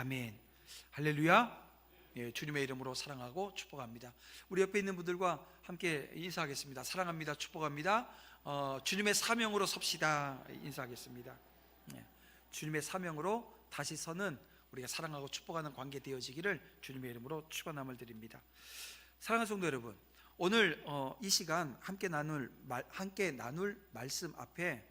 아멘. 할렐루야. 예, 주님의 이름으로 사랑하고 축복합니다. 우리 옆에 있는 분들과 함께 인사하겠습니다. 사랑합니다. 축복합니다. 주님의 사명으로 섭시다. 인사하겠습니다. 예, 주님의 사명으로 다시 서는 우리가 사랑하고 축복하는 관계 되어지기를 주님의 이름으로 축원함을 드립니다. 사랑하는 성도 여러분, 오늘 이 시간 함께 나눌 말씀 앞에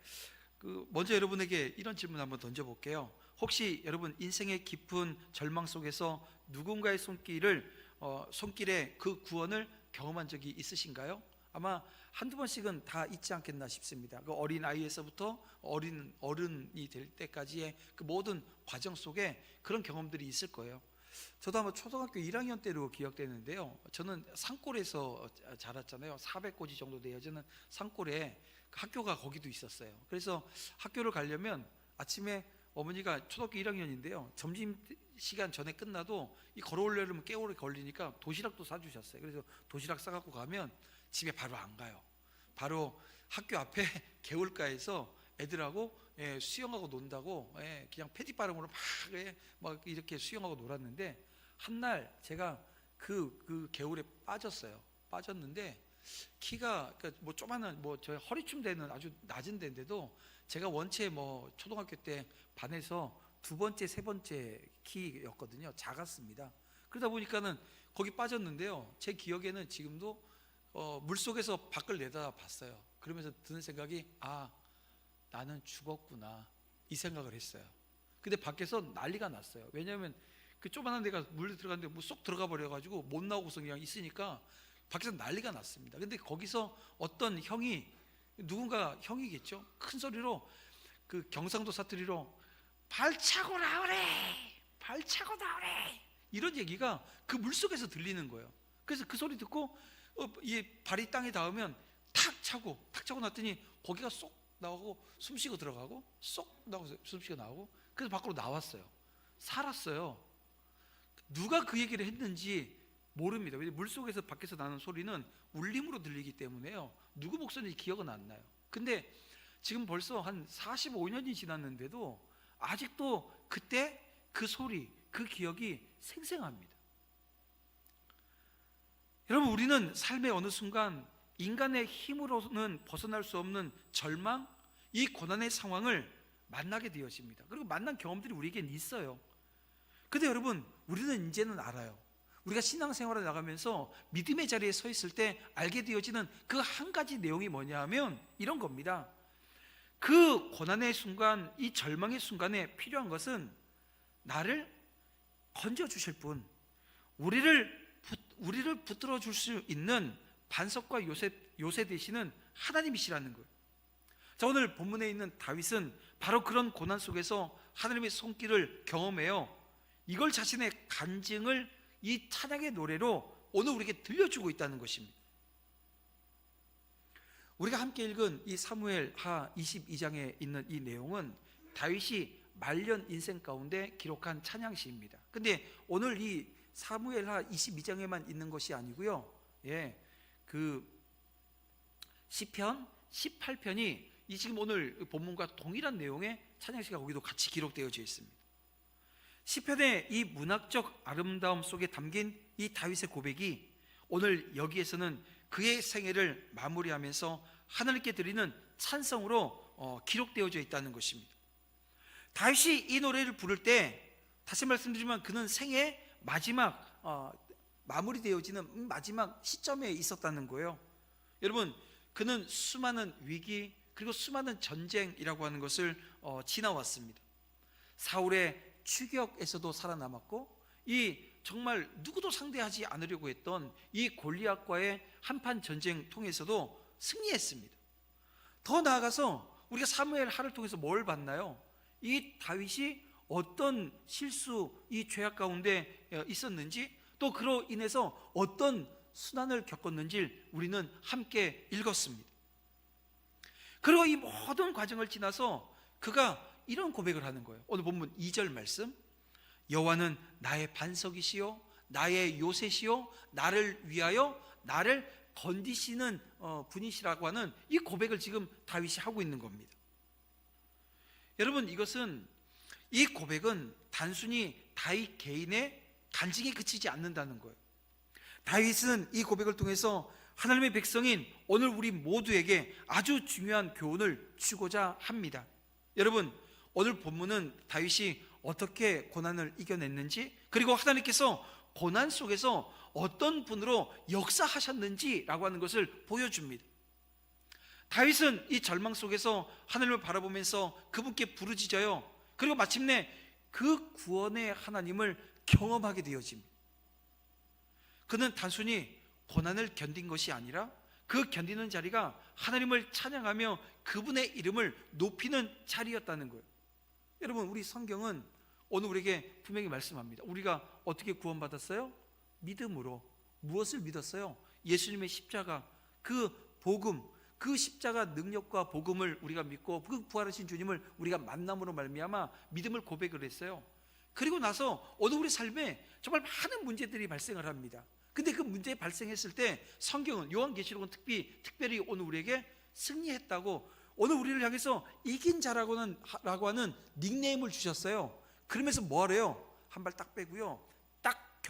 먼저 여러분에게 이런 질문 한번 던져볼게요. 혹시 여러분 인생의 깊은 절망 속에서 누군가의 손길에 그 구원을 경험한 적이 있으신가요? 아마 한두 번씩은 다 있지 않겠나 싶습니다. 그 어린 아이에서부터 어른이 될 때까지의 그 모든 과정 속에 그런 경험들이 있을 거예요. 저도 아마 초등학교 1학년 때로 기억되는데요, 저는 산골에서 자랐잖아요. 400고지 정도 되어지는 산골에 학교가 거기도 있었어요. 그래서 학교를 가려면 아침에 어머니가 초등학교 1학년인데요 점심시간 전에 끝나도 이 걸어오려면 꽤 오래 걸리니까 도시락도 사주셨어요. 그래서 도시락 싸갖고 가면 집에 바로 안 가요. 바로 학교 앞에 개울가에서 애들하고 수영하고 논다고 그냥 패딩바람으로 막 이렇게 수영하고 놀았는데, 한날 제가 그 개울에 빠졌는데 키가 뭐 조만한 저 허리춤 되는 아주 낮은 데인데도 제가 원체 초등학교 때 반에서 두 번째, 세 번째 키였거든요. 작았습니다. 그러다 보니까는 거기 빠졌는데요, 제 기억에는 지금도 물속에서 밖을 내다봤어요. 그러면서 드는 생각이, 나는 죽었구나, 이 생각을 했어요. 근데 밖에서 난리가 났어요. 왜냐하면 그 조만한 데가 물에 들어갔는데 쏙 들어가 버려가지고 못 나오고서 그냥 있으니까 밖에서 난리가 났습니다. 근데 거기서 어떤 누군가 형이겠죠, 큰 소리로 그 경상도 사투리로 발차고 나오래, 발차고 나오래, 이런 얘기가 그 물속에서 들리는 거예요. 그래서 그 소리 듣고 이 발이 땅에 닿으면 탁 차고 났더니 거기가 쏙 나오고 숨쉬고 들어가고 쏙 나오고 숨쉬고 나오고, 그래서 밖으로 나왔어요. 살았어요. 누가 그 얘기를 했는지 모릅니다. 왜냐면 물속에서 밖에서 나는 소리는 울림으로 들리기 때문에요, 누구 목소리인지 기억은 안 나요. 근데 지금 벌써 한 45년이 지났는데도 아직도 그때 그 소리, 그 기억이 생생합니다. 여러분, 우리는 삶의 어느 순간 인간의 힘으로는 벗어날 수 없는 절망, 이 고난의 상황을 만나게 되어집니다. 그리고 만난 경험들이 우리에겐 있어요. 근데 여러분, 우리는 이제는 알아요. 우리가 신앙생활에 나가면서 믿음의 자리에 서 있을 때 알게 되어지는 그 한 가지 내용이 뭐냐 하면 이런 겁니다. 그 고난의 순간, 이 절망의 순간에 필요한 것은 나를 건져주실 분, 우리를 붙들어 줄 수 있는 반석과 요새 되시는 하나님이시라는 거예요. 자, 오늘 본문에 있는 다윗은 바로 그런 고난 속에서 하나님의 손길을 경험해요. 이걸 자신의 간증을 이 찬양의 노래로 오늘 우리에게 들려주고 있다는 것입니다. 우리가 함께 읽은 이 사무엘하 22장에 있는 이 내용은 다윗이 말년 인생 가운데 기록한 찬양시입니다. 근데 오늘 이 사무엘하 22장에만 있는 것이 아니고요, 그 시편 18편이 이 지금 오늘 본문과 동일한 내용의 찬양시가 거기도 같이 기록되어져 있습니다. 시편의 이 문학적 아름다움 속에 담긴 이 다윗의 고백이 오늘 여기에서는 그의 생애를 마무리하면서 하나님께 드리는 찬성으로 기록되어져 있다는 것입니다. 다윗이 이 노래를 부를 때, 다시 말씀드리면 그는 생애 마지막 마무리되어지는 마지막 시점에 있었다는 거예요. 여러분, 그는 수많은 위기 그리고 수많은 전쟁이라고 하는 것을 지나왔습니다. 사울의 추격에서도 살아남았고, 이 정말 누구도 상대하지 않으려고 했던 이 골리앗과의 한판 전쟁 통해서도 승리했습니다. 더 나아가서 우리가 사무엘하를 통해서 뭘 봤나요? 이 다윗이 어떤 실수, 이 죄악 가운데 있었는지, 또 그로 인해서 어떤 순환을 겪었는지 우리는 함께 읽었습니다. 그리고 이 모든 과정을 지나서 그가 이런 고백을 하는 거예요. 오늘 본문 2절 말씀, 여호와는 나의 반석이시요 나의 요새시요 나를 위하여 나를 건디시는 분이시라고 하는 이 고백을 지금 다윗이 하고 있는 겁니다. 여러분, 이 고백은 단순히 다윗 개인의 간증이 그치지 않는다는 거예요. 다윗은 이 고백을 통해서 하나님의 백성인 오늘 우리 모두에게 아주 중요한 교훈을 주고자 합니다. 여러분, 오늘 본문은 다윗이 어떻게 고난을 이겨냈는지, 그리고 하나님께서 고난 속에서 어떤 분으로 역사하셨는지라고 하는 것을 보여줍니다. 다윗은 이 절망 속에서 하나님을 바라보면서 그분께 부르짖어요. 그리고 마침내 그 구원의 하나님을 경험하게 되어집니다. 그는 단순히 고난을 견딘 것이 아니라 그 견디는 자리가 하나님을 찬양하며 그분의 이름을 높이는 자리였다는 거예요. 여러분, 우리 성경은 오늘 우리에게 분명히 말씀합니다. 우리가 어떻게 구원받았어요? 믿음으로. 무엇을 믿었어요? 예수님의 십자가, 그 복음, 그 십자가 능력과 복음을 우리가 믿고 그 부활하신 주님을 우리가 만남으로 말미암아 믿음을 고백을 했어요. 그리고 나서 오늘 우리 삶에 정말 많은 문제들이 발생을 합니다. 근데 그 문제 발생했을 때 성경은, 요한계시록은 특별히 오늘 우리에게 승리했다고, 오늘 우리를 향해서 이긴 자라고 하는 닉네임을 주셨어요. 그러면서 뭐하래요? 한 발 딱 빼고요, 딱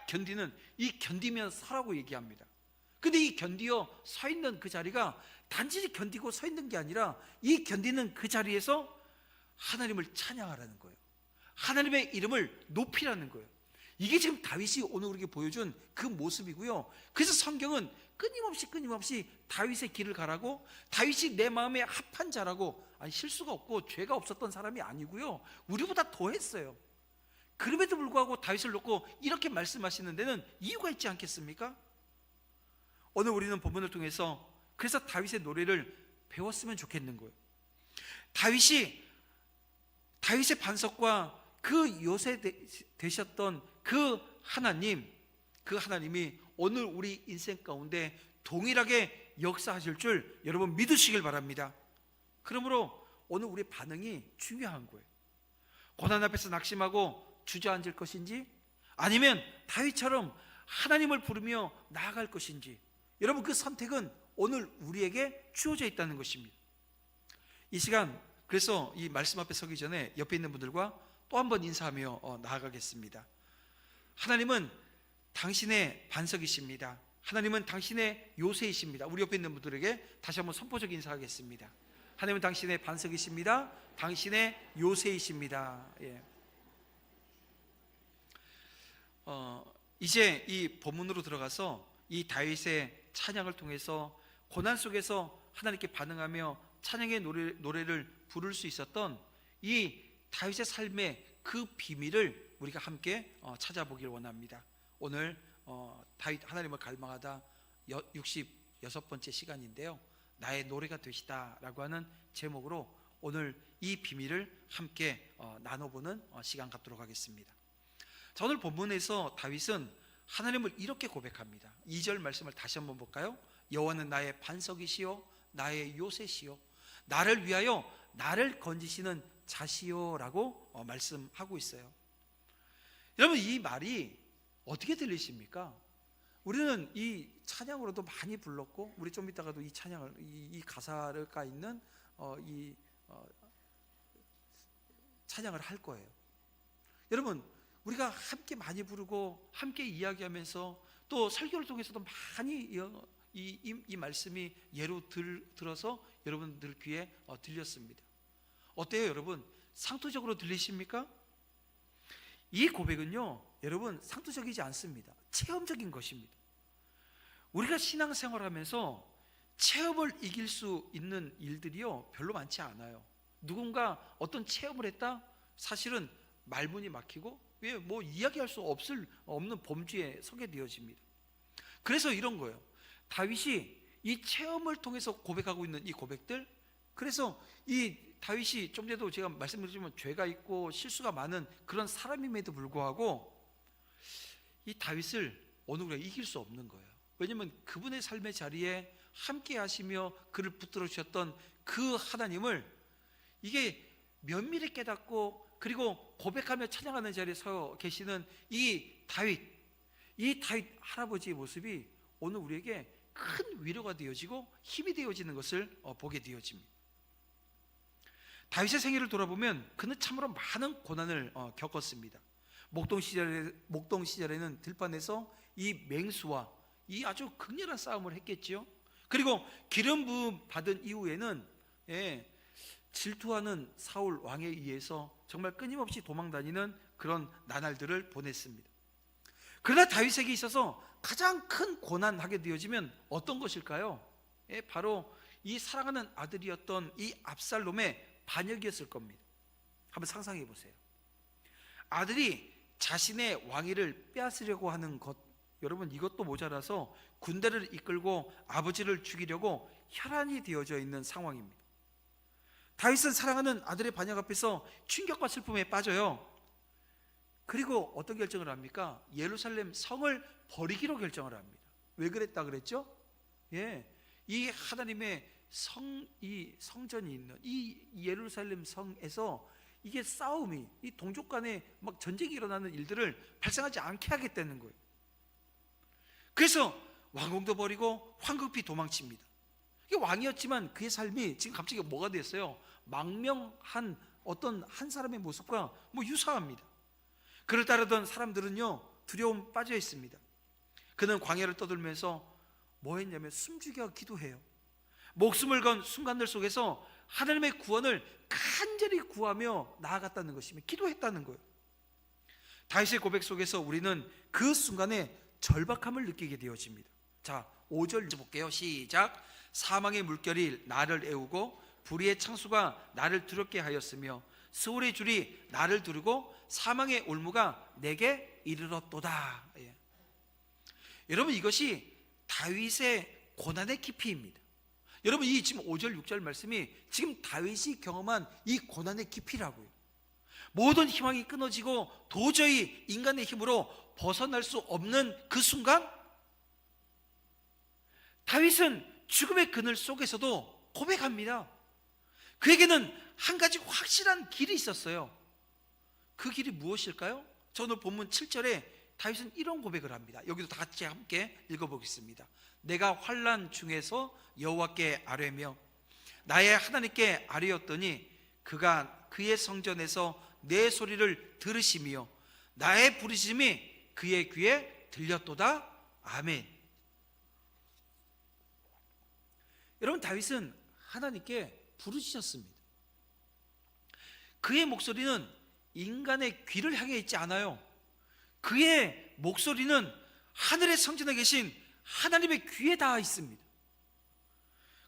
견디는 이 견디면 서라고 얘기합니다. 근데 이 견디어 서 있는 그 자리가 단지 견디고 서 있는 게 아니라 이 견디는 그 자리에서 하나님을 찬양하라는 거예요. 하나님의 이름을 높이라는 거예요. 이게 지금 다윗이 오늘 우리에게 보여준 그 모습이고요. 그래서 성경은 끊임없이 다윗의 길을 가라고, 다윗이 내 마음에 합한 자라고, 아니 실수가 없고 죄가 없었던 사람이 아니고요, 우리보다 더했어요. 그럼에도 불구하고 다윗을 놓고 이렇게 말씀하시는 데는 이유가 있지 않겠습니까? 오늘 우리는 본문을 통해서 그래서 다윗의 노래를 배웠으면 좋겠는 거예요. 다윗의 반석과 그 요새 되셨던 그 하나님이 오늘 우리 인생 가운데 동일하게 역사하실 줄 여러분 믿으시길 바랍니다. 그러므로 오늘 우리 반응이 중요한 거예요. 고난 앞에서 낙심하고 주저앉을 것인지, 아니면 다윗처럼 하나님을 부르며 나아갈 것인지, 여러분 그 선택은 오늘 우리에게 주어져 있다는 것입니다. 이 시간, 그래서 이 말씀 앞에 서기 전에 옆에 있는 분들과 또 한 번 인사하며 나아가겠습니다. 하나님은 당신의 반석이십니다. 하나님은 당신의 요새이십니다. 우리 옆에 있는 분들에게 다시 한번 선포적 인사하겠습니다. 하나님은 당신의 반석이십니다. 당신의 요새이십니다. 예. 이제 이 본문으로 들어가서 이 다윗의 찬양을 통해서 고난 속에서 하나님께 반응하며 찬양의 노래를 부를 수 있었던 이 다윗의 삶의 그 비밀을 우리가 함께 찾아보길 원합니다. 오늘 다윗 하나님을 갈망하다 66번째 시간인데요, 나의 노래가 되시다라고 하는 제목으로 오늘 이 비밀을 함께 나눠보는 시간 갖도록 하겠습니다. 자, 오늘 본문에서 다윗은 하나님을 이렇게 고백합니다. 2절 말씀을 다시 한번 볼까요? 여호와는 나의 반석이시요 나의 요새시요 나를 위하여 나를 건지시는 자시요 라고 말씀하고 있어요. 여러분, 이 말이 어떻게 들리십니까? 우리는 이 찬양으로도 많이 불렀고, 우리 좀 이따가도 이 찬양을, 이 가사가 있는 찬양을 할 거예요. 여러분, 우리가 함께 많이 부르고 함께 이야기하면서 또 설교를 통해서도 많이 이 말씀이 예로 들어서 여러분들 귀에 들렸습니다. 어때요, 여러분? 상투적으로 들리십니까? 이 고백은요, 여러분, 상투적이지 않습니다. 체험적인 것입니다. 우리가 신앙생활하면서 체험을 이길 수 있는 일들이요 별로 많지 않아요. 누군가 어떤 체험을 했다? 사실은 말문이 막히고 뭐 이야기할 수 없는 범주에 서게 되어집니다. 그래서 이런 거예요. 다윗이 이 체험을 통해서 고백하고 있는 이 고백들, 그래서 이 다윗이 좀 전에도 제가 말씀드렸지만 죄가 있고 실수가 많은 그런 사람임에도 불구하고 이 다윗을 오늘 우리가 이길 수 없는 거예요. 왜냐하면 그분의 삶의 자리에 함께 하시며 그를 붙들어 주셨던 그 하나님을 이게 면밀히 깨닫고 그리고 고백하며 찬양하는 자리에 서 계시는 이 다윗 할아버지의 모습이 오늘 우리에게 큰 위로가 되어지고 힘이 되어지는 것을 보게 되어집니다. 다윗의 생애를 돌아보면 그는 참으로 많은 고난을 겪었습니다. 목동 시절에는 들판에서 이 맹수와 이 아주 극렬한 싸움을 했겠지요. 그리고 기름 부음 받은 이후에는 질투하는 사울 왕에 의해서 정말 끊임없이 도망다니는 그런 나날들을 보냈습니다. 그러나 다윗에게 있어서 가장 큰 고난하게 되어지면 어떤 것일까요? 바로 이 사랑하는 아들이었던 이 압살롬의 반역이었을 겁니다. 한번 상상해 보세요. 아들이 자신의 왕위를 빼앗으려고 하는 것, 여러분 이것도 모자라서 군대를 이끌고 아버지를 죽이려고 혈안이 되어져 있는 상황입니다. 다윗은 사랑하는 아들의 반역 앞에서 충격과 슬픔에 빠져요. 그리고 어떤 결정을 합니까? 예루살렘 성을 버리기로 결정을 합니다. 왜 그랬다 그랬죠? 이 하나님의 이 성전이 있는 이 예루살렘 성에서 이게 싸움이, 이 동족 간에 막 전쟁이 일어나는 일들을 발생하지 않게 하겠다는 거예요. 그래서 왕궁도 버리고 황급히 도망칩니다. 이게 왕이었지만 그의 삶이 지금 갑자기 뭐가 됐어요? 망명한 어떤 한 사람의 모습과 유사합니다. 그를 따르던 사람들은요, 두려움 빠져 있습니다. 그는 광야를 떠돌면서 뭐 했냐면 숨죽여 기도해요. 목숨을 건 순간들 속에서 하나님의 구원을 간절히 구하며 나아갔다는 것이며 기도했다는 거예요. 다윗의 고백 속에서 우리는 그 순간에 절박함을 느끼게 되어집니다. 자, 5절 볼게요. 시작. 사망의 물결이 나를 애우고 불의의 창수가 나를 두렵게 하였으며 스올의 줄이 나를 두르고 사망의 올무가 내게 이르렀도다. 여러분, 이것이 다윗의 고난의 깊이입니다. 여러분, 이 지금 5절 6절 말씀이 지금 다윗이 경험한 이 고난의 깊이라고요. 모든 희망이 끊어지고 도저히 인간의 힘으로 벗어날 수 없는 그 순간, 다윗은 죽음의 그늘 속에서도 고백합니다. 그에게는 한 가지 확실한 길이 있었어요. 그 길이 무엇일까요? 저 오늘 본문 7절에 다윗은 이런 고백을 합니다. 여기도 다 같이 함께 읽어보겠습니다. 내가 환난 중에서 여호와께 아뢰며 나의 하나님께 아뢰었더니 그가 그의 성전에서 내 소리를 들으시며 나의 부르심이 그의 귀에 들렸도다. 아멘. 여러분, 다윗은 하나님께 부르짖었습니다. 그의 목소리는 인간의 귀를 향해 있지 않아요. 그의 목소리는 하늘의 성전에 계신 하나님의 귀에 닿아 있습니다.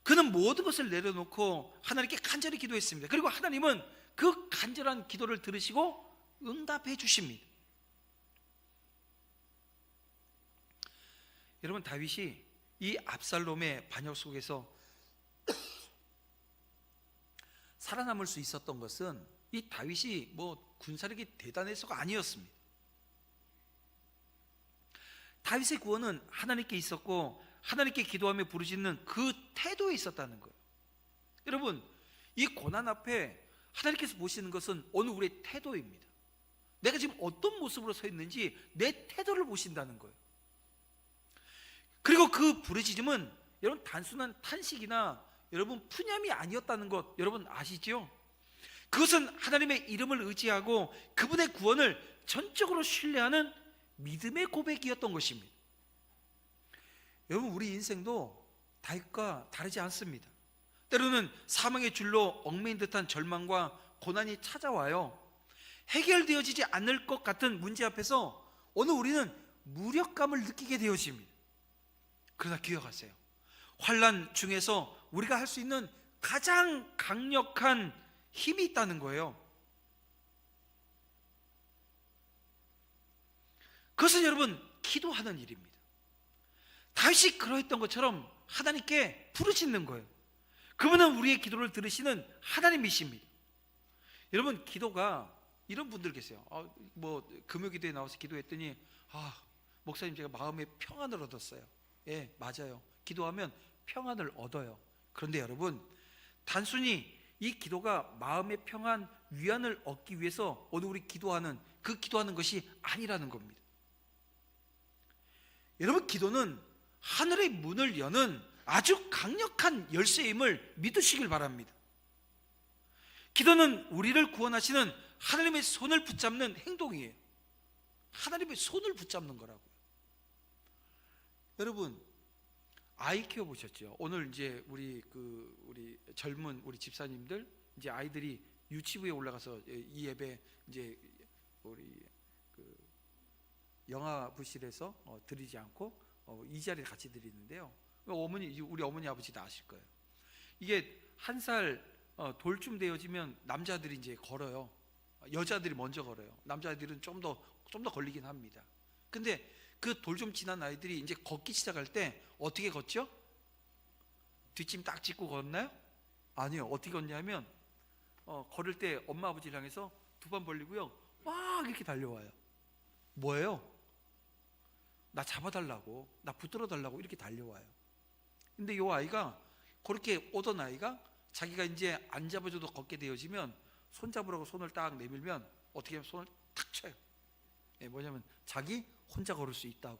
그는 모든 것을 내려놓고 하나님께 간절히 기도했습니다. 그리고 하나님은 그 간절한 기도를 들으시고 응답해 주십니다. 여러분, 다윗이 이 압살롬의 반역 속에서 살아남을 수 있었던 것은 이 다윗이 군사력이 대단해서가 아니었습니다. 다윗의 구원은 하나님께 있었고 하나님께 기도하며 부르짖는 그 태도에 있었다는 거예요. 여러분, 이 고난 앞에 하나님께서 보시는 것은 오늘 우리의 태도입니다. 내가 지금 어떤 모습으로 서 있는지 내 태도를 보신다는 거예요. 그리고 그 부르짖음은 여러분 단순한 탄식이나 여러분 푸념이 아니었다는 것 여러분 아시죠? 그것은 하나님의 이름을 의지하고 그분의 구원을 전적으로 신뢰하는 믿음의 고백이었던 것입니다. 여러분, 우리 인생도 다윗과 다르지 않습니다. 때로는 사망의 줄로 얽매인 듯한 절망과 고난이 찾아와요. 해결되어지지 않을 것 같은 문제 앞에서 오늘 우리는 무력감을 느끼게 되어집니다. 그러나 기억하세요. 환난 중에서 우리가 할 수 있는 가장 강력한 힘이 있다는 거예요. 그것은 여러분 기도하는 일입니다. 다윗이 그러했던 것처럼 하나님께 부르짖는 거예요. 그분은 우리의 기도를 들으시는 하나님이십니다. 여러분, 기도가 이런 분들 계세요. 금요기도에 나와서 기도했더니 목사님 제가 마음의 평안을 얻었어요. 예, 맞아요. 기도하면 평안을 얻어요. 그런데 여러분, 단순히 이 기도가 마음의 평안, 위안을 얻기 위해서 오늘 우리 기도하는 것이 아니라는 겁니다. 여러분, 기도는 하늘의 문을 여는 아주 강력한 열쇠임을 믿으시길 바랍니다. 기도는 우리를 구원하시는 하나님의 손을 붙잡는 행동이에요. 하나님의 손을 붙잡는 거라고요. 여러분, 아이 키워 보셨죠? 오늘 이제 우리 젊은 우리 집사님들, 이제 아이들이 유치부에 올라가서 이 예배 이제 우리 영아부실에서 드리지 않고 이 자리에 같이 드리는데요. 우리 어머니 아버지 다 아실 거예요. 이게 한 살 돌쯤 되어지면 남자들이 이제 걸어요. 여자들이 먼저 걸어요. 남자들은 좀 더 걸리긴 합니다. 근데 그 돌 좀 지난 아이들이 이제 걷기 시작할 때 어떻게 걷죠? 뒷짐 딱 짚고 걷나요? 아니요. 어떻게 걷냐면 걸을 때 엄마 아버지를 향해서 두 번 벌리고요, 막 이렇게 달려와요. 뭐예요? 나 잡아달라고, 나 붙들어 달라고 이렇게 달려와요. 근데 이 아이가, 그렇게 오던 아이가 자기가 이제 안 잡아줘도 걷게 되어지면 손 잡으라고 손을 딱 내밀면 어떻게 하면 손을 탁 쳐요. 뭐냐면 자기 혼자 걸을 수 있다고.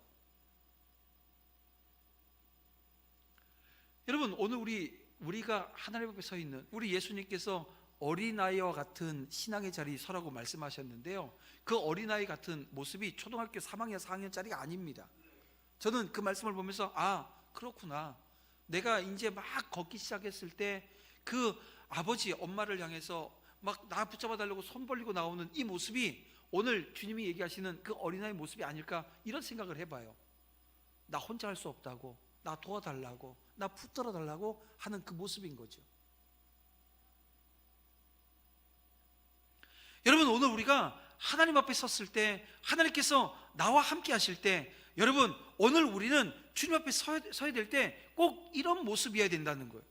여러분, 오늘 우리가 하나님 앞에 서 있는 우리 예수님께서 어린아이와 같은 신앙의 자리에 서라고 말씀하셨는데요, 그 어린아이 같은 모습이 초등학교 3학년 4학년짜리가 아닙니다. 저는 그 말씀을 보면서 그렇구나, 내가 이제 막 걷기 시작했을 때 그 아버지 엄마를 향해서 막 나 붙잡아 달라고 손 벌리고 나오는 이 모습이 오늘 주님이 얘기하시는 그 어린아이 모습이 아닐까, 이런 생각을 해봐요. 나 혼자 할 수 없다고, 나 도와달라고, 나 붙들어 달라고 하는 그 모습인 거죠. 여러분, 오늘 우리가 하나님 앞에 섰을 때, 하나님께서 나와 함께 하실 때, 여러분, 오늘 우리는 주님 앞에 서야 될 때 꼭 이런 모습이어야 된다는 거예요.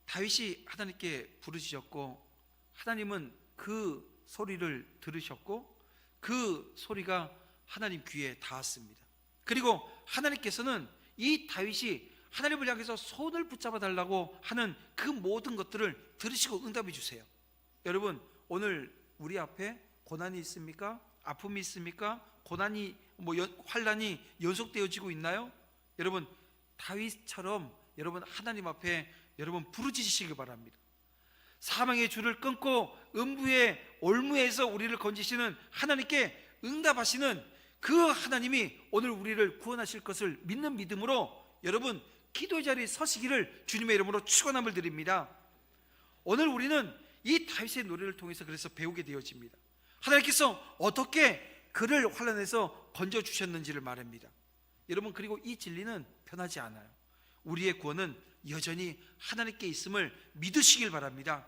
다윗이 하나님께 부르짖었고, 하나님은 그 소리를 들으셨고, 그 소리가 하나님 귀에 닿았습니다. 그리고 하나님께서는 이 다윗이 하나님을 향해서 손을 붙잡아 달라고 하는 그 모든 것들을 들으시고 응답해 주세요. 여러분, 오늘 우리 앞에 고난이 있습니까? 아픔이 있습니까? 고난이 환난이 연속되어지고 있나요? 여러분, 다윗처럼 여러분 하나님 앞에 여러분 부르짖으시기 바랍니다. 사망의 줄을 끊고 음부의 올무에서 우리를 건지시는 하나님께 응답하시는 그 하나님이 오늘 우리를 구원하실 것을 믿는 믿음으로 여러분 기도의 자리에 서시기를 주님의 이름으로 축원함을 드립니다. 오늘 우리는 이 다윗의 노래를 통해서 그래서 배우게 되어집니다. 하나님께서 어떻게 그를 환난에서 건져주셨는지를 말합니다. 여러분, 그리고 이 진리는 변하지 않아요. 우리의 구원은 여전히 하나님께 있음을 믿으시길 바랍니다.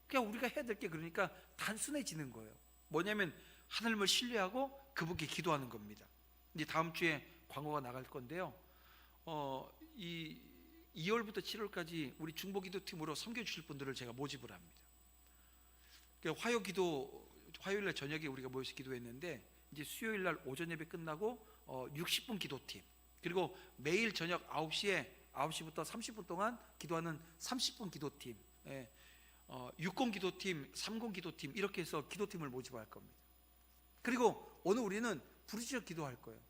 그냥 우리가 해야 될 게 그러니까 단순해지는 거예요. 뭐냐면 하나님을 신뢰하고 그분께 기도하는 겁니다. 이제 다음 주에 광고가 나갈 건데요, 2월부터 7월까지 우리 중보기도팀으로 섬겨주실 분들을 제가 모집을 합니다. 화요일날 저녁에 우리가 모여서 기도했는데, 이제 수요일날 오전 예배 끝나고 60분 기도팀, 그리고 매일 저녁 9시부터 30분 동안 기도하는 30분 기도팀, 60 기도팀, 30 기도팀, 이렇게 해서 기도팀을 모집할 겁니다. 그리고 오늘 우리는 부르짖어 기도할 거예요.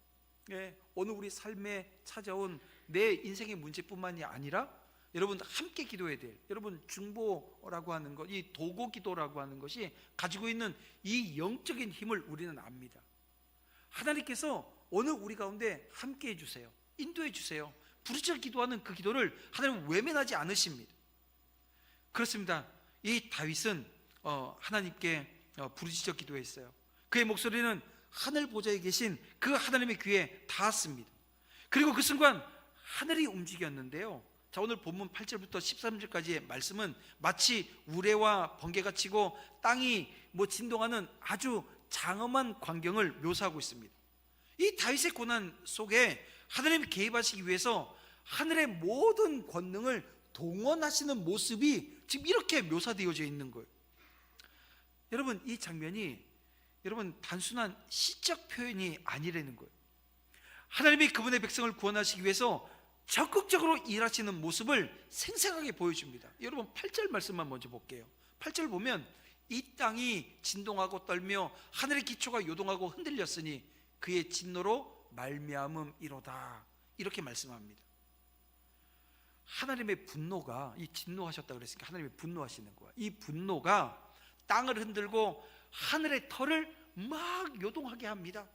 오늘 우리 삶에 찾아온 내 인생의 문제뿐만이 아니라 여러분 함께 기도해야 될, 여러분 중보라고 하는 것, 이 도고 기도라고 하는 것이 가지고 있는 이 영적인 힘을 우리는 압니다. 하나님께서 오늘 우리 가운데 함께 해주세요. 인도해 주세요. 부르짖어 기도하는 그 기도를 하나님은 외면하지 않으십니다. 그렇습니다. 이 다윗은 하나님께 부르짖어 기도했어요. 그의 목소리는 하늘 보좌에 계신 그 하나님의 귀에 닿았습니다. 그리고 그 순간 하늘이 움직였는데요, 자, 오늘 본문 8절부터 13절까지의 말씀은 마치 우레와 번개가 치고 땅이 진동하는 아주 장엄한 광경을 묘사하고 있습니다. 이 다윗의 고난 속에 하나님이 개입하시기 위해서 하늘의 모든 권능을 동원하시는 모습이 지금 이렇게 묘사되어져 있는 거예요. 여러분, 이 장면이 여러분 단순한 시적 표현이 아니라는 거예요. 하나님이 그분의 백성을 구원하시기 위해서 적극적으로 일하시는 모습을 생생하게 보여줍니다. 여러분 8절 말씀만 먼저 볼게요. 8절 보면 이 땅이 진동하고 떨며 하늘의 기초가 요동하고 흔들렸으니 그의 진노로 말미암음이로다, 이렇게 말씀합니다. 하나님의 분노가, 이 진노하셨다 그랬으니까 하나님의 분노하시는 거야. 이 분노가 땅을 흔들고 하늘의 털을 막 요동하게 합니다.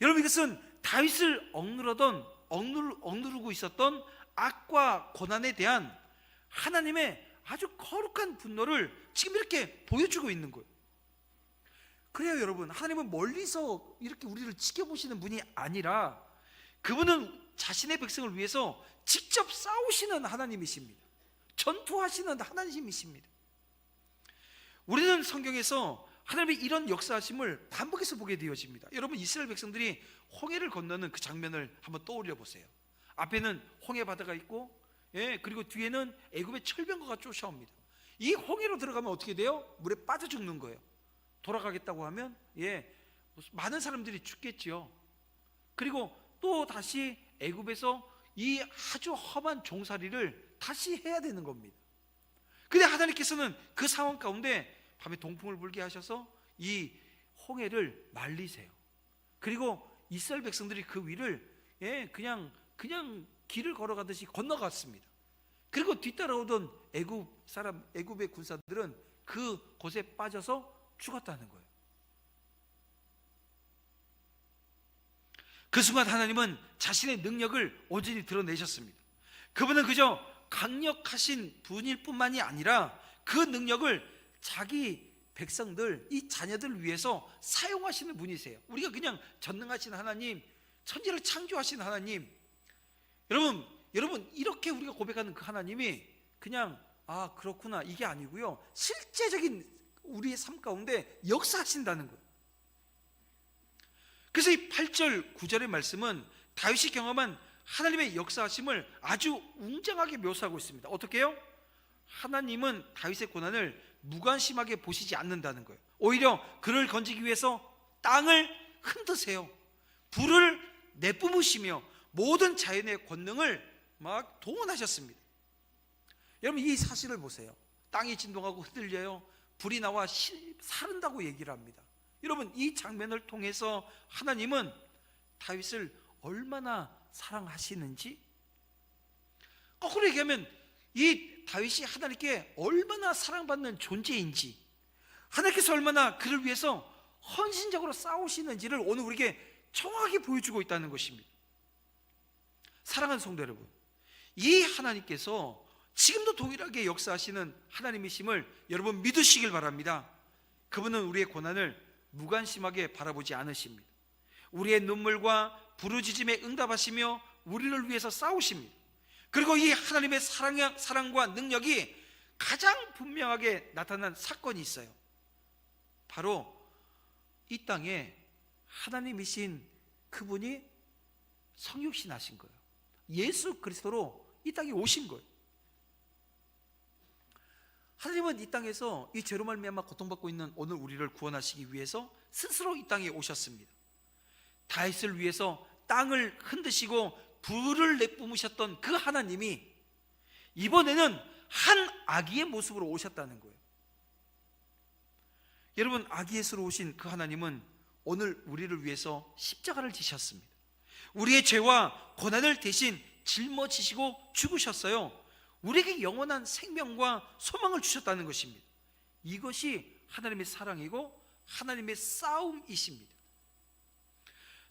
여러분, 이것은 다윗을 억누르고 있었던 악과 고난에 대한 하나님의 아주 거룩한 분노를 지금 이렇게 보여주고 있는 거예요. 그래요, 여러분, 하나님은 멀리서 이렇게 우리를 지켜보시는 분이 아니라 그분은 자신의 백성을 위해서 직접 싸우시는 하나님이십니다. 전투하시는 하나님이십니다. 우리는 성경에서 하나님의 이런 역사하심을 반복해서 보게 되어집니다. 여러분, 이스라엘 백성들이 홍해를 건너는 그 장면을 한번 떠올려 보세요. 앞에는 홍해 바다가 있고, 그리고 뒤에는 애굽의 철병거가 쫓아옵니다. 이 홍해로 들어가면 어떻게 돼요? 물에 빠져 죽는 거예요. 돌아가겠다고 하면 많은 사람들이 죽겠죠. 그리고 또 다시 애굽에서 이 아주 험한 종살이를 다시 해야 되는 겁니다. 근데 하나님께서는 그 상황 가운데 밤에 동풍을 불게 하셔서 이 홍해를 말리세요. 그리고 이스라엘 백성들이 그 위를 그냥 길을 걸어가듯이 건너갔습니다. 그리고 뒤따라오던 애굽의 군사들은 그 곳에 빠져서 죽었다는 거예요. 그 순간 하나님은 자신의 능력을 온전히 드러내셨습니다. 그분은 그저 강력하신 분일 뿐만이 아니라 그 능력을 자기 백성들, 이 자녀들을 위해서 사용하시는 분이세요. 우리가 그냥 전능하신 하나님, 천지를 창조하신 하나님, 여러분 이렇게 우리가 고백하는 그 하나님이 그냥 그렇구나 이게 아니고요, 실제적인 우리의 삶 가운데 역사하신다는 거예요. 그래서 이 8절 9절의 말씀은 다윗이 경험한 하나님의 역사하심을 아주 웅장하게 묘사하고 있습니다. 어떻게 해요? 하나님은 다윗의 고난을 무관심하게 보시지 않는다는 거예요. 오히려 그를 건지기 위해서 땅을 흔드세요. 불을 내뿜으시며 모든 자연의 권능을 막 동원하셨습니다. 여러분, 이 사실을 보세요. 땅이 진동하고 흔들려요. 불이 나와 사른다고 얘기를 합니다. 여러분, 이 장면을 통해서 하나님은 다윗을 얼마나 사랑하시는지, 거꾸로 얘기하면 이 다윗이 하나님께 얼마나 사랑받는 존재인지, 하나님께서 얼마나 그를 위해서 헌신적으로 싸우시는지를 오늘 우리에게 정확히 보여주고 있다는 것입니다. 사랑하는 성도 여러분, 이 하나님께서 지금도 동일하게 역사하시는 하나님이심을 여러분 믿으시길 바랍니다. 그분은 우리의 고난을 무관심하게 바라보지 않으십니다. 우리의 눈물과 부르짖음에 응답하시며 우리를 위해서 싸우십니다. 그리고 이 하나님의 사랑과 능력이 가장 분명하게 나타난 사건이 있어요. 바로 이 땅에 하나님이신 그분이 성육신 하신 거예요. 예수 그리스도로 이 땅에 오신 거예요. 하나님은 이 땅에서 이 죄로 말미암아 고통받고 있는 오늘 우리를 구원하시기 위해서 스스로 이 땅에 오셨습니다. 다윗을 위해서 땅을 흔드시고 불을 내뿜으셨던 그 하나님이 이번에는 한 아기의 모습으로 오셨다는 거예요. 여러분, 아기 예수로 오신 그 하나님은 오늘 우리를 위해서 십자가를 지셨습니다. 우리의 죄와 고난을 대신 짊어지시고 죽으셨어요. 우리에게 영원한 생명과 소망을 주셨다는 것입니다. 이것이 하나님의 사랑이고 하나님의 싸움이십니다.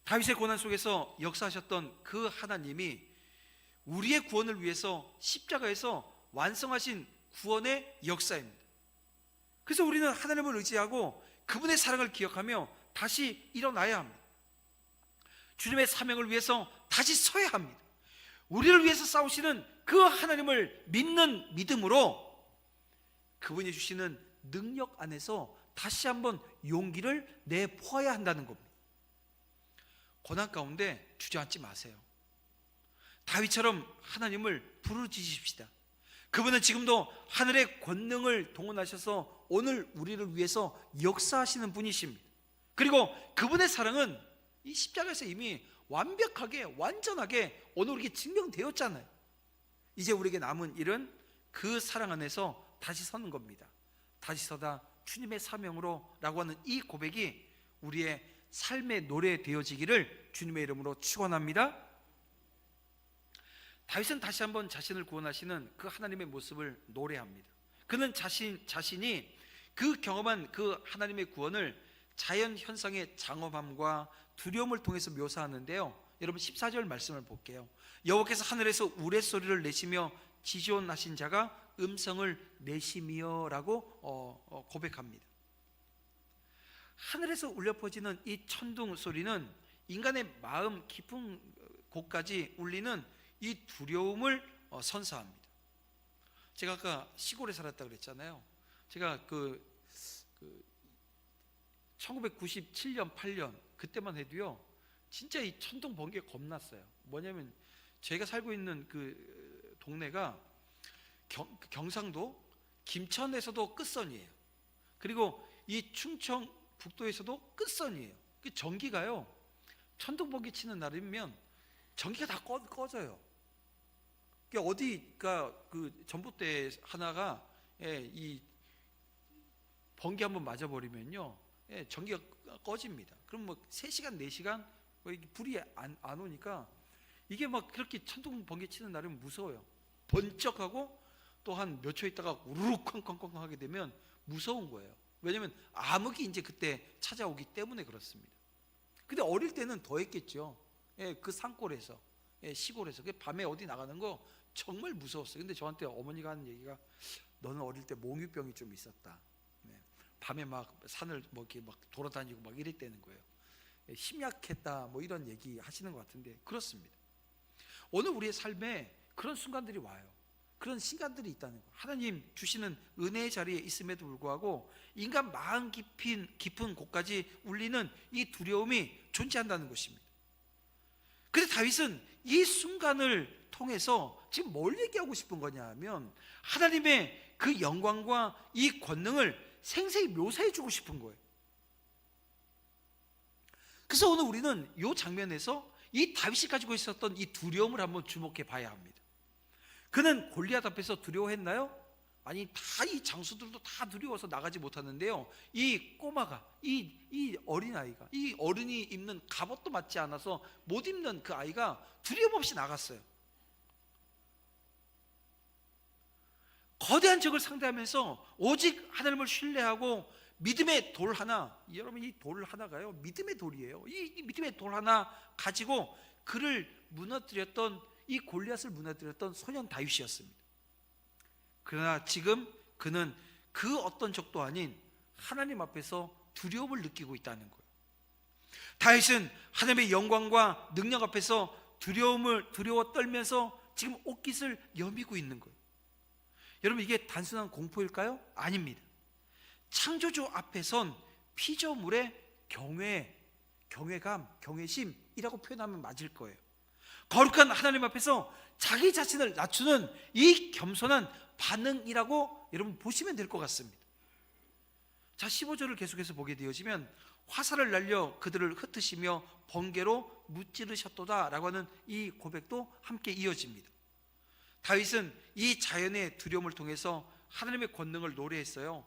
다윗의 고난 속에서 역사하셨던 그 하나님이 우리의 구원을 위해서 십자가에서 완성하신 구원의 역사입니다. 그래서 우리는 하나님을 의지하고 그분의 사랑을 기억하며 다시 일어나야 합니다. 주님의 사명을 위해서 다시 서야 합니다. 우리를 위해서 싸우시는 그 하나님을 믿는 믿음으로 그분이 주시는 능력 안에서 다시 한번 용기를 내보아야 한다는 겁니다. 고난 가운데 주저앉지 마세요. 다윗처럼 하나님을 부르짖으십시다. 그분은 지금도 하늘의 권능을 동원하셔서 오늘 우리를 위해서 역사하시는 분이십니다. 그리고 그분의 사랑은 이 십자가에서 이미 완벽하게 완전하게 오늘 우리에게 증명되었잖아요. 이제 우리에게 남은 일은 그 사랑 안에서 다시 서는 겁니다. 다시 서다 주님의 사명으로 라고 하는 이 고백이 우리의 삶의 노래 되어지기를 주님의 이름으로 축원합니다. 다윗은 다시 한번 자신을 구원하시는 그 하나님의 모습을 노래합니다. 그는 자신이 그 경험한 그 하나님의 구원을 자연 현상의 장엄함과 두려움을 통해서 묘사하는데요. 여러분 14절 말씀을 볼게요. 여호와께서 하늘에서 우레소리를 내시며 지존하신 자가 음성을 내시며 라고 고백합니다. 하늘에서 울려 퍼지는 이 천둥 소리는 인간의 마음 깊은 곳까지 울리는 이 두려움을 선사합니다. 제가 아까 시골에 살았다 그랬잖아요. 제가 1997년 8년 그때만 해도요, 진짜 이 천둥 번개 겁났어요. 뭐냐면 제가 살고 있는 그 동네가 경상도 김천에서도 끝선이에요. 그리고 이 충청북도에서도 끝선이에요. 그 전기가요, 천둥 번개 치는 날이면 전기가 다 꺼져요. 어디가 그 전봇대 하나가 이 번개 한번 맞아버리면요, 전기가 꺼집니다. 그럼 뭐 3시간 4시간 불이 안 오니까 이게 막 그렇게 천둥 번개 치는 날이면 무서워요. 번쩍하고 또 한 몇 초 있다가 우르르 쾅쾅쾅 하게 되면 무서운 거예요. 왜냐면 암흑이 이제 그때 찾아오기 때문에 그렇습니다. 근데 어릴 때는 더 했겠죠. 그 산골에서, 시골에서 밤에 어디 나가는 거 정말 무서웠어요. 근데 저한테 어머니가 하는 얘기가, 너는 어릴 때 몽유병이 좀 있었다. 밤에 막 산을 뭐 이렇게 막 돌아다니고 막 이랬다는 거예요. 심약했다 뭐 이런 얘기 하시는 것 같은데, 그렇습니다. 오늘 우리의 삶에 그런 순간들이 와요. 그런 시간들이 있다는 거예요. 하나님 주시는 은혜의 자리에 있음에도 불구하고 인간 마음 깊은 곳까지 울리는 이 두려움이 존재한다는 것입니다. 그런데 다윗은 이 순간을 통해서 지금 뭘 얘기하고 싶은 거냐 하면, 하나님의 그 영광과 이 권능을 생생히 묘사해 주고 싶은 거예요. 그래서 오늘 우리는 이 장면에서 이 다윗이 가지고 있었던 이 두려움을 한번 주목해 봐야 합니다. 그는 골리앗 앞에서 두려워했나요? 아니, 다 이 장수들도 다 두려워서 나가지 못하는데요, 이 꼬마가, 이 어린아이가, 이 어른이 입는 갑옷도 맞지 않아서 못 입는 그 아이가 두려움 없이 나갔어요. 거대한 적을 상대하면서 오직 하나님을 신뢰하고 믿음의 돌 하나, 여러분 이 돌 하나가요, 믿음의 돌이에요. 이 믿음의 돌 하나 가지고 그를 무너뜨렸던, 이 골리앗을 무너뜨렸던 소년 다윗이었습니다. 그러나 지금 그는 그 어떤 적도 아닌 하나님 앞에서 두려움을 느끼고 있다는 거예요. 다윗은 하나님의 영광과 능력 앞에서 두려워 떨면서 지금 옷깃을 여미고 있는 거예요. 여러분, 이게 단순한 공포일까요? 아닙니다. 창조주 앞에 선 피조물의 경외감, 경외심이라고 표현하면 맞을 거예요. 거룩한 하나님 앞에서 자기 자신을 낮추는 이 겸손한 반응이라고 여러분 보시면 될 것 같습니다. 자, 15절을 계속해서 보게 되어지면, 화살을 날려 그들을 흩으시며 번개로 무찌르셨도다 라고 하는 이 고백도 함께 이어집니다. 다윗은 이 자연의 두려움을 통해서 하나님의 권능을 노래했어요.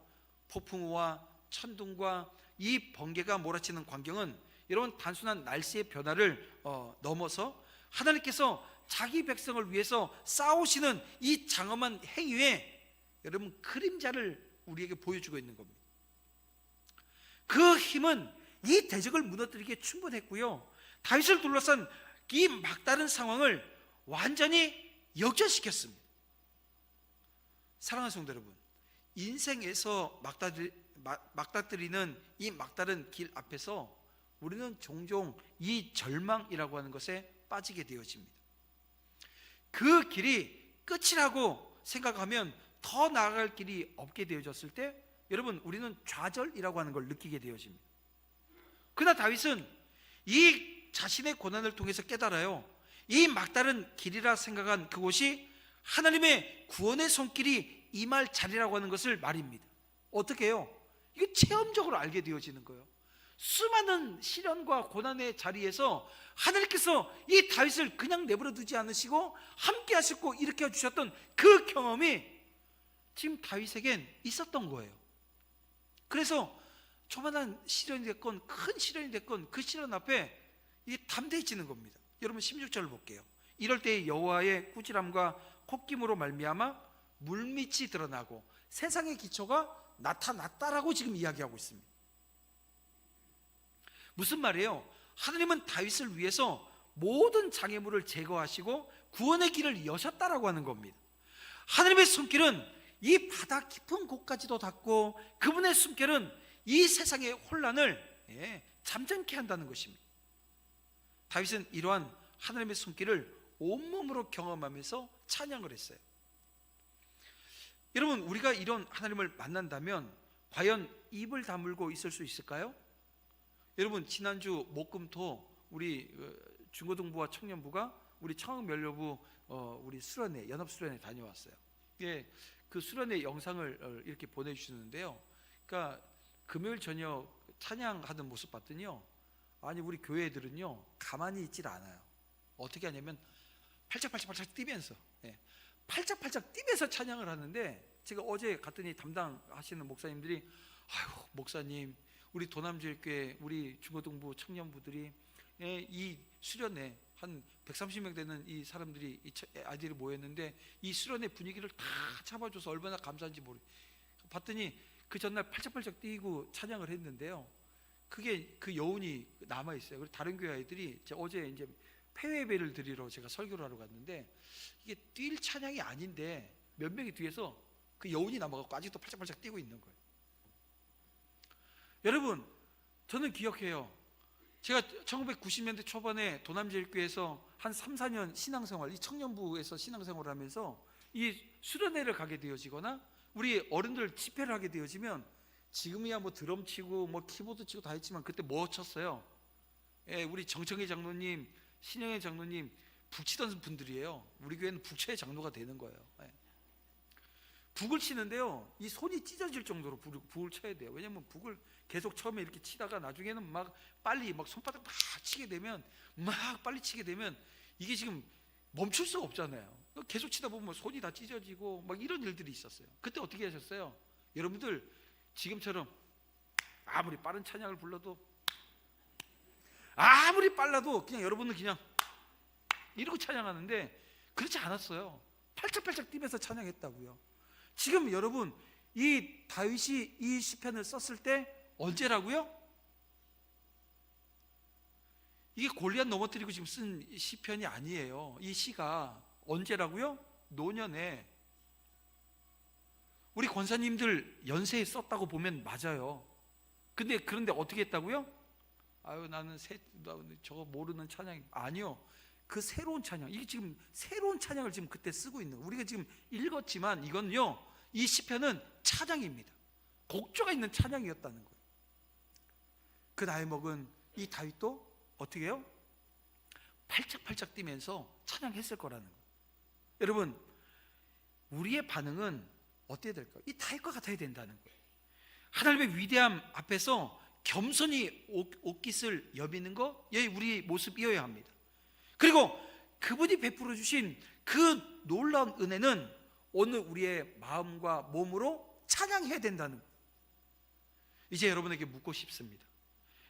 폭풍우와 천둥과 이 번개가 몰아치는 광경은 여러분 단순한 날씨의 변화를 넘어서 하나님께서 자기 백성을 위해서 싸우시는 이 장엄한 행위에 여러분 그림자를 우리에게 보여주고 있는 겁니다. 그 힘은 이 대적을 무너뜨리기에 충분했고요, 다윗을 둘러싼 이 막다른 상황을 완전히 역전시켰습니다. 사랑하는 성도 여러분, 인생에서 막다뜨리는 이 막다른 길 앞에서 우리는 종종 이 절망이라고 하는 것에 빠지게 되어집니다. 그 길이 끝이라고 생각하면 더 나아갈 길이 없게 되어졌을 때 여러분 우리는 좌절이라고 하는 걸 느끼게 되어집니다. 그러나 다윗은 이 자신의 고난을 통해서 깨달아요. 이 막다른 길이라 생각한 그곳이 하나님의 구원의 손길이 임할 자리라고 하는 것을 말입니다. 어떻게 해요? 이게 체험적으로 알게 되어지는 거예요. 수많은 시련과 고난의 자리에서 하나님께서 이 다윗을 그냥 내버려 두지 않으시고 함께 하시고 일으켜 주셨던 그 경험이 지금 다윗에겐 있었던 거예요. 그래서 조만한 시련이 됐건 큰 시련이 됐건 그 시련 앞에 이게 담대해지는 겁니다. 여러분 16절을 볼게요. 이럴 때 여호와의 꾸지람과 콧김으로 말미암아 물밑이 드러나고 세상의 기초가 나타났다라고 지금 이야기하고 있습니다. 무슨 말이에요? 하나님은 다윗을 위해서 모든 장애물을 제거하시고 구원의 길을 여셨다라고 하는 겁니다. 하나님의 손길은 이 바다 깊은 곳까지도 닿고 그분의 숨결은 이 세상의 혼란을 잠잠케 한다는 것입니다. 다윗은 이러한 하나님의 손길을 온몸으로 경험하면서 찬양을 했어요. 여러분, 우리가 이런 하나님을 만난다면 과연 입을 다물고 있을 수 있을까요? 여러분, 지난주 목금토 우리 중고등부와 청년부가 우리 청학면류부 우리 수련회, 연합수련회 다녀왔어요. 예, 그 수련회 영상을 이렇게 보내주시는데요. 그러니까 금요일 저녁 찬양하는 모습 봤더니요, 아니 우리 교회 애들은요 가만히 있질 않아요. 어떻게 하냐면 팔짝팔짝 뛰면서, 팔짝팔짝 뛰면서 찬양을 하는데, 제가 어제 갔더니 담당하시는 목사님들이 아유 목사님, 우리 도남제일교회 우리 중고등부 청년부들이 이 수련회 한 130명 되는 이 사람들이, 이 아이들이 모였는데 이 수련회 분위기를 다 잡아줘서 얼마나 감사한지 봤더니 그 전날 팔짝팔짝 뛰고 찬양을 했는데요, 그게 그 여운이 남아 있어요. 그리고 다른 교회 아이들이, 제가 어제 이제 폐회 예배를 드리러 제가 설교를 하러 갔는데 이게 뛸 찬양이 아닌데 몇 명이 뒤에서 그 여운이 남아갖고 아직도 팔짝팔짝 뛰고 있는 거예요. 여러분, 저는 기억해요. 제가 1990년대 초반에 도남제일교회에서 한 3, 4년 신앙생활, 이 청년부에서 신앙생활을 하면서 이 수련회를 가게 되어지거나 우리 어른들 집회를 하게 되어지면, 지금이야 뭐 드럼 치고 뭐 키보드 치고 다 했지만 그때 뭐 쳤어요? 우리 정청희 장로님, 신영애 장로님 북치던 분들이에요. 우리 교회는 북쳐의 장로가 되는 거예요. 북을 치는데요, 이 손이 찢어질 정도로 북을 쳐야 돼요. 왜냐면 북을 계속 처음에 이렇게 치다가 나중에는 막 빨리 막 손바닥 막 치게 되면, 막 빨리 치게 되면 이게 지금 멈출 수가 없잖아요. 계속 치다 보면 손이 다 찢어지고 막 이런 일들이 있었어요. 그때 어떻게 하셨어요? 여러분들 지금처럼 아무리 빠른 찬양을 불러도, 아무리 빨라도 그냥 여러분은 그냥 이러고 찬양하는데, 그렇지 않았어요. 팔짝팔짝 뛰면서 찬양했다고요. 지금 여러분, 이 다윗이 이 시편을 썼을 때 언제라고요? 이게 골리앗 넘어뜨리고 지금 쓴 시편이 아니에요. 이 시가 언제라고요? 노년에. 우리 권사님들 연세에 썼다고 보면 맞아요. 그런데 어떻게 했다고요? 아유 나는 저거 모르는 찬양. 아니요, 그 새로운 찬양, 이게 지금 새로운 찬양을 지금 그때 쓰고 있는 거예요. 우리가 지금 읽었지만 이건요, 이 시편은 찬양입니다. 곡조가 있는 찬양이었다는 거예요. 그 나이 먹은 이 다윗도 어떻게 해요? 팔짝팔짝 뛰면서 찬양했을 거라는 거예요. 여러분, 우리의 반응은 어때야 될까요? 이 다윗과 같아야 된다는 거예요. 하나님의 위대함 앞에서 겸손히 옷깃을 여미는 거, 우리 모습이어야 합니다. 그리고 그분이 베풀어 주신 그 놀라운 은혜는 오늘 우리의 마음과 몸으로 찬양해야 된다는 거예요. 이제 여러분에게 묻고 싶습니다.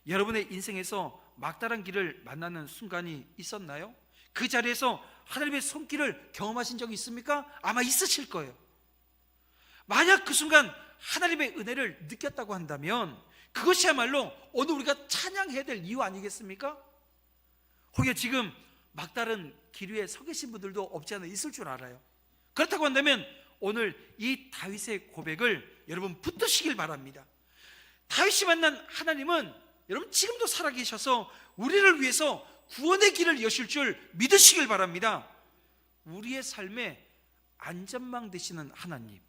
여러분의 인생에서 막다른 길을 만나는 순간이 있었나요? 그 자리에서 하나님의 손길을 경험하신 적이 있습니까? 아마 있으실 거예요. 만약 그 순간 하나님의 은혜를 느꼈다고 한다면 그것이야말로 오늘 우리가 찬양해야 될 이유 아니겠습니까? 혹여 지금 막다른 길 위에 서 계신 분들도 없지 않아 있을 줄 알아요. 그렇다고 한다면 오늘 이 다윗의 고백을 여러분 붙드시길 바랍니다. 다윗이 만난 하나님은 여러분 지금도 살아계셔서 우리를 위해서 구원의 길을 여실 줄 믿으시길 바랍니다. 우리의 삶에 안전망 되시는 하나님,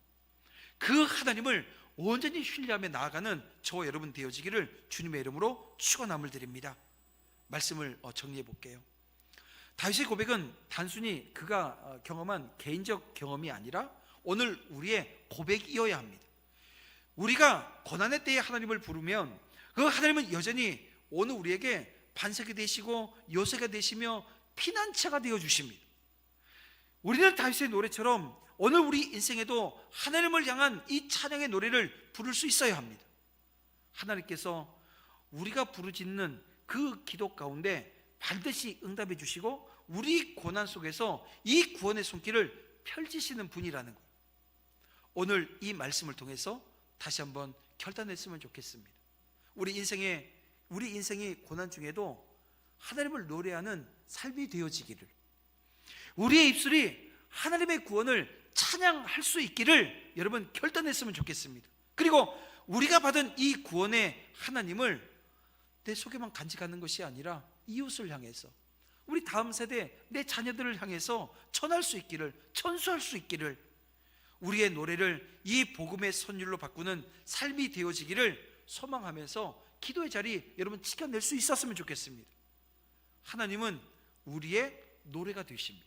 그 하나님을 온전히 신뢰하며 나아가는 저와 여러분 되어지기를 주님의 이름으로 축원함을 드립니다. 말씀을 정리해 볼게요. 다윗의 고백은 단순히 그가 경험한 개인적 경험이 아니라 오늘 우리의 고백이어야 합니다. 우리가 고난의 때에 하나님을 부르면 그 하나님은 여전히 오늘 우리에게 반석이 되시고 요새가 되시며 피난처가 되어 주십니다. 우리는 다윗의 노래처럼 오늘 우리 인생에도 하나님을 향한 이 찬양의 노래를 부를 수 있어야 합니다. 하나님께서 우리가 부르짖는 그 기도 가운데 반드시 응답해 주시고 우리 고난 속에서 이 구원의 손길을 펼치시는 분이라는 거예요. 오늘 이 말씀을 통해서 다시 한번 결단했으면 좋겠습니다. 우리 인생의 고난 중에도 하나님을 노래하는 삶이 되어지기를, 우리의 입술이 하나님의 구원을 찬양할 수 있기를 여러분 결단했으면 좋겠습니다. 그리고 우리가 받은 이 구원의 하나님을 내 속에만 간직하는 것이 아니라 이웃을 향해서, 우리 다음 세대 내 자녀들을 향해서 전할 수 있기를, 전수할 수 있기를, 우리의 노래를 이 복음의 선율로 바꾸는 삶이 되어지기를 소망하면서 기도의 자리 여러분 지켜낼 수 있었으면 좋겠습니다. 하나님은 우리의 노래가 되십니다.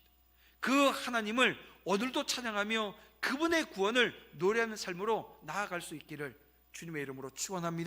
그 하나님을 오늘도 찬양하며 그분의 구원을 노래하는 삶으로 나아갈 수 있기를 주님의 이름으로 축원합니다.